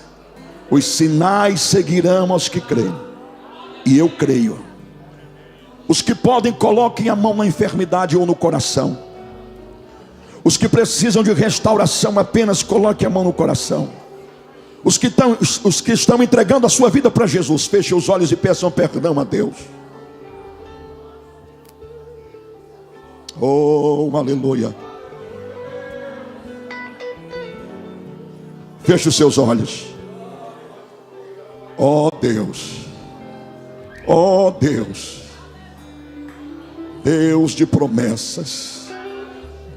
Os sinais seguirão aos que creem. E eu creio. Os que podem, coloquem a mão na enfermidade ou no coração. Os que precisam de restauração, apenas coloquem a mão no coração. Os que estão entregando a sua vida para Jesus, fechem os olhos e peçam perdão a Deus. Oh, aleluia. Feche os seus olhos. Oh Deus, oh Deus, Deus de promessas,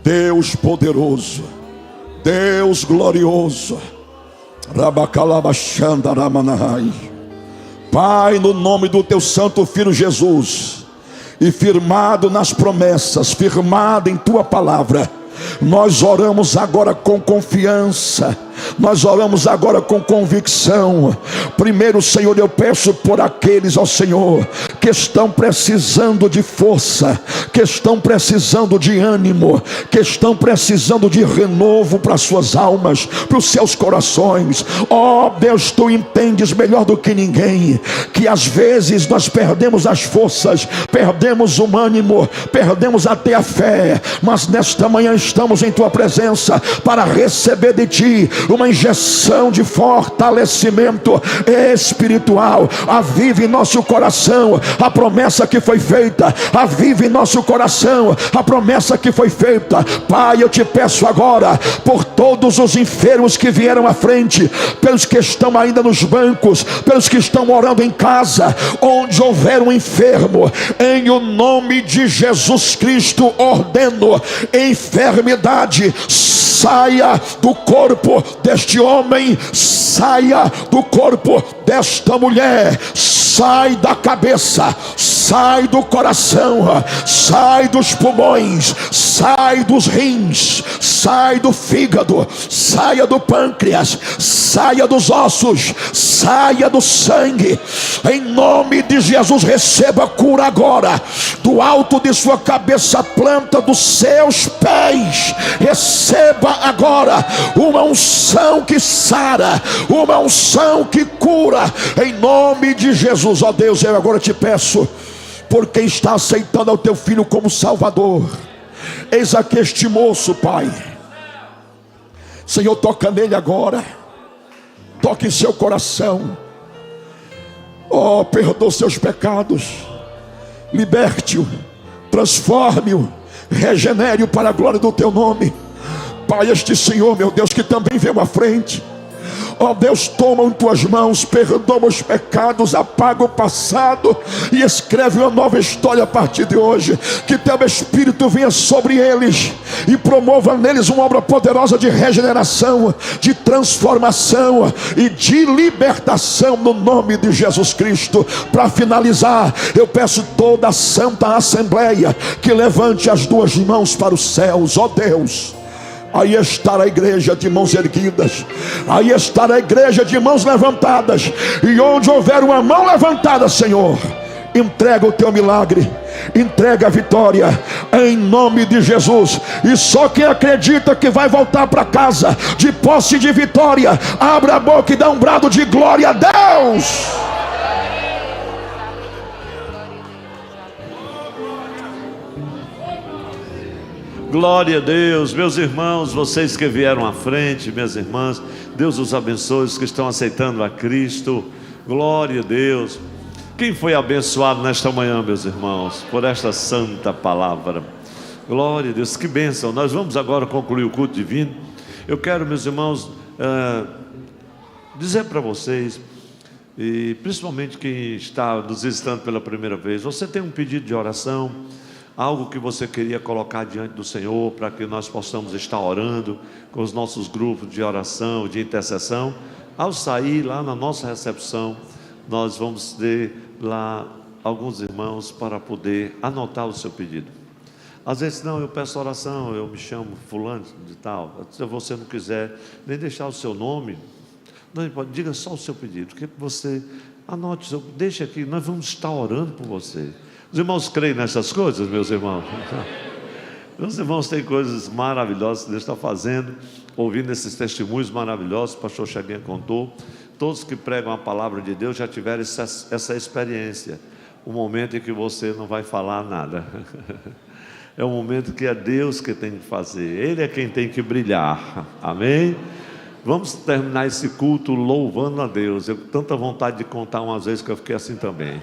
Deus poderoso, Deus glorioso. Pai, no nome do teu santo filho Jesus, e firmado nas promessas, firmado em tua palavra, nós oramos agora com confiança. Nós oramos agora com convicção. Primeiro, Senhor, eu peço por aqueles, ó Senhor, que estão precisando de força, que estão precisando de ânimo, que estão precisando de renovo para suas almas, para os seus corações. Ó Deus, tu entendes melhor do que ninguém que às vezes nós perdemos as forças, perdemos o ânimo, perdemos até a fé, mas nesta manhã estamos em tua presença para receber de ti uma injeção de fortalecimento espiritual. Avive em nosso coração a promessa que foi feita. Avive em nosso coração a promessa que foi feita. Pai, eu te peço agora por todos os enfermos que vieram à frente, pelos que estão ainda nos bancos, pelos que estão orando em casa, onde houver um enfermo, em o nome de Jesus Cristo ordeno: enfermidade, saia do corpo deste homem, saia do corpo desta mulher, sai da cabeça, sai do coração, sai dos pulmões, sai dos rins, sai do fígado, saia do pâncreas, saia dos ossos, saia do sangue. Em nome de Jesus, receba cura agora, do alto de sua cabeça, planta dos seus pés. Receba agora uma unção que sara, uma unção que cura, em nome de Jesus. Ó Deus, eu agora te peço, por quem está aceitando ao teu filho como Salvador, eis aqui este moço, Pai. Senhor, toca nele agora, toque em seu coração. Oh, perdoa seus pecados, liberte-o, transforme-o, regenere-o para a glória do teu nome. Pai, este Senhor, meu Deus, que também veio à frente, ó Deus, toma em tuas mãos, perdoa os pecados, apaga o passado e escreve uma nova história a partir de hoje. Que teu Espírito venha sobre eles e promova neles uma obra poderosa de regeneração, de transformação e de libertação, no nome de Jesus Cristo. Para finalizar, eu peço toda a Santa Assembleia que levante as duas mãos para os céus. Ó Deus, aí está a igreja de mãos erguidas, aí está a igreja de mãos levantadas, e onde houver uma mão levantada, Senhor, entrega o teu milagre, entrega a vitória, em nome de Jesus. E só quem acredita que vai voltar para casa de posse de vitória, abra a boca e dá um brado de glória a Deus. Glória a Deus, meus irmãos, vocês que vieram à frente, minhas irmãs, Deus os abençoe, os que estão aceitando a Cristo. Glória a Deus. Quem foi abençoado nesta manhã, meus irmãos, por esta santa palavra? Glória a Deus, que bênção. Nós vamos agora concluir o culto divino. Eu quero, meus irmãos, dizer para vocês, e principalmente quem está nos visitando pela primeira vez, você tem um pedido de oração, algo que você queria colocar diante do Senhor, para que nós possamos estar orando com os nossos grupos de oração, de intercessão. Ao sair lá na nossa recepção, nós vamos ter lá alguns irmãos para poder anotar o seu pedido. Às vezes, não, eu peço oração, eu me chamo fulano de tal. Se você não quiser nem deixar o seu nome, não pode, diga só o seu pedido, que você anote, deixe aqui, nós vamos estar orando por você. Os irmãos creem nessas coisas, meus irmãos? Meus irmãos, tem coisas maravilhosas que Deus está fazendo, ouvindo esses testemunhos maravilhosos, o pastor Chaguinha contou. Todos que pregam a palavra de Deus já tiveram essa experiência. O momento em que você não vai falar nada. É um momento que é Deus que tem que fazer, Ele é quem tem que brilhar, amém? Vamos terminar esse culto louvando a Deus. Eu tenho tanta vontade de contar umas vezes que eu fiquei assim também,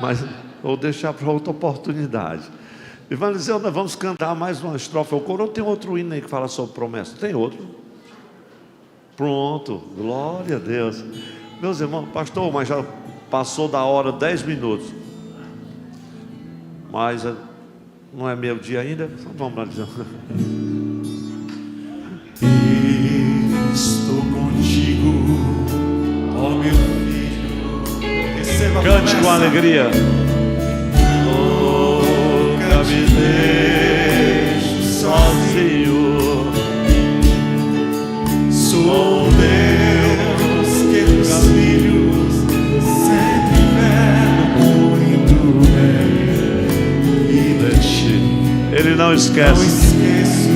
mas vou deixar para outra oportunidade. E vai dizer, nós vamos cantar mais uma estrofe. O coro tem outro hino aí que fala sobre promessa? Tem outro? Pronto, glória a Deus. Meus irmãos, pastor, mas já passou da hora 10 minutos. Mas não é meio dia ainda? Então vamos lá dizer. Estou contigo, ó meu filho. Receba a Cante promessa. com alegria. Nunca me deixe sozinho. Sou o Deus que dos filhos sempre vejo muito bem. E de ti Ele não não esquece. esqueço.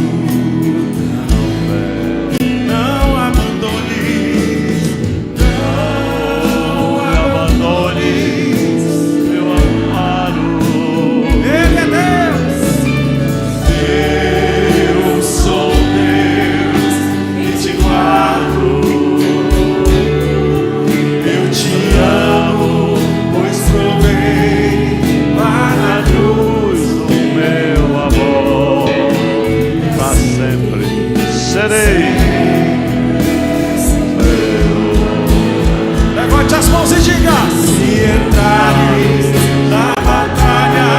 Não abandones, não abandones Meu amado, Ele é Deus. Eu sou Deus e te guardo. Eu te amo, pois provei para a cruz o meu amor, para sempre serei. Levante as mãos e diga: se entrares na batalha,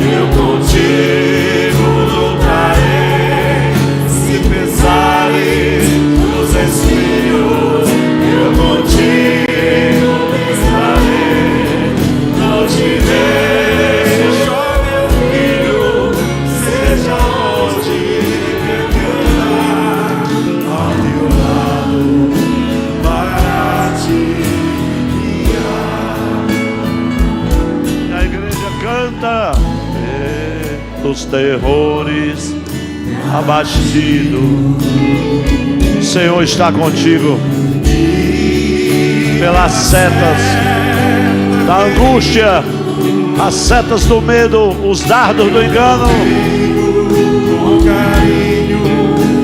eu contigo lutarei. Se pesares nos espinhos, eu contigo pisarei. Não te deixo, meu filho, seja onde quer que andar, ao teu lado para te guiar. A igreja canta. Dos terrores abatido, o Senhor está contigo. Pelas setas da angústia, as setas do medo, os dardos do engano, Com carinho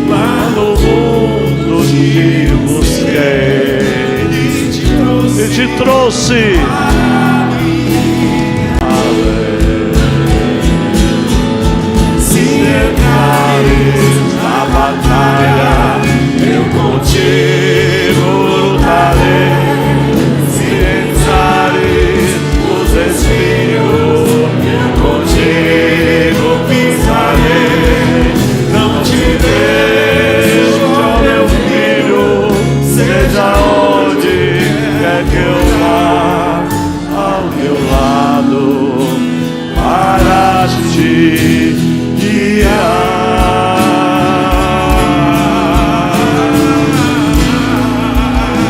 lá no mundo te busquei e te trouxe. se entrares na batalha, eu contigo lutarei. Se entrares nos espinhos, eu contigo pisarei. Não te deixo, ó meu filho, seja onde quer que eu vá, Ao teu lado para te guiar.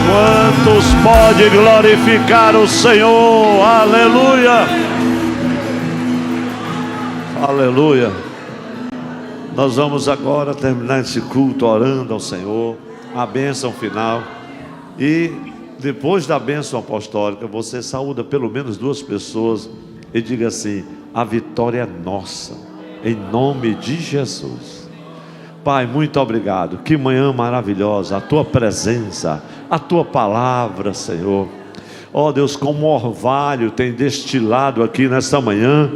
Quantos pode glorificar o Senhor? Aleluia, aleluia. Nós vamos agora terminar esse culto orando ao Senhor, a bênção final. E depois da bênção apostólica, você saúda pelo menos 2 pessoas e diga assim: a vitória é nossa. em nome de Jesus. Pai, muito obrigado. Que manhã maravilhosa, a tua presença, a tua palavra, Senhor. Ó Deus, como orvalho tem destilado aqui nesta manhã,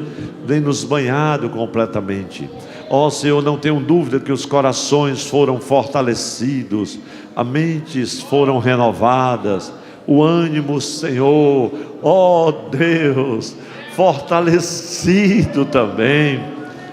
tem nos banhado completamente. Ó Senhor, não tenho dúvida que os corações foram fortalecidos, as mentes foram renovadas, o ânimo, Senhor, ó Deus, fortalecido também.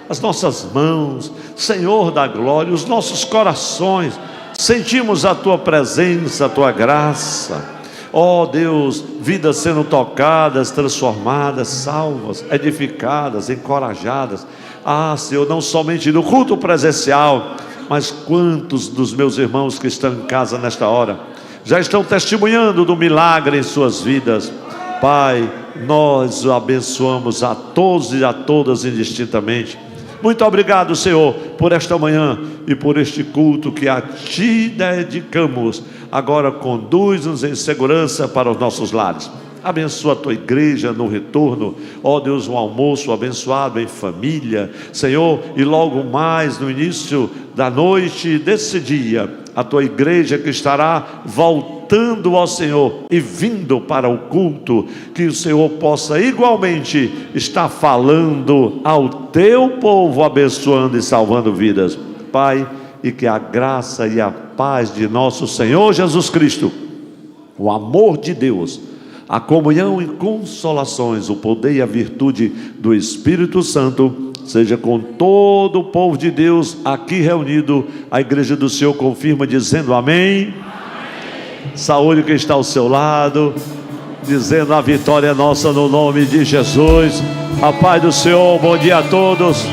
As nossas mãos, Senhor da glória, os nossos corações, sentimos a tua presença, a tua graça. Ó Deus, vidas sendo tocadas, transformadas, salvas, edificadas, encorajadas. Ah, Senhor, não somente no culto presencial, mas quantos dos meus irmãos que estão em casa nesta hora já estão testemunhando do milagre em suas vidas. Pai, nós abençoamos a todos e a todas indistintamente. Muito obrigado, Senhor, por esta manhã e por este culto que a Ti dedicamos. Agora conduz-nos em segurança para os nossos lares. Abençoa a Tua igreja no retorno. Ó Deus, um almoço abençoado em família, Senhor, e logo mais no início da noite desse dia, a Tua igreja que estará voltando ao Senhor e vindo para o culto, que o Senhor possa igualmente estar falando ao Teu povo, abençoando e salvando vidas. Pai, e que a graça e a paz de nosso Senhor Jesus Cristo, o amor de Deus, a comunhão e consolações, o poder e a virtude do Espírito Santo, seja com todo o povo de Deus aqui reunido. A igreja do Senhor confirma dizendo amém. Saúde quem está ao seu lado, dizendo a vitória é nossa no nome de Jesus. A paz do Senhor, bom dia a todos.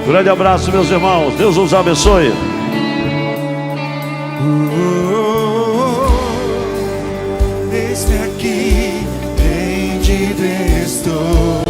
Grande abraço, meus irmãos, Deus os abençoe. Eis-me aqui, rendido estou.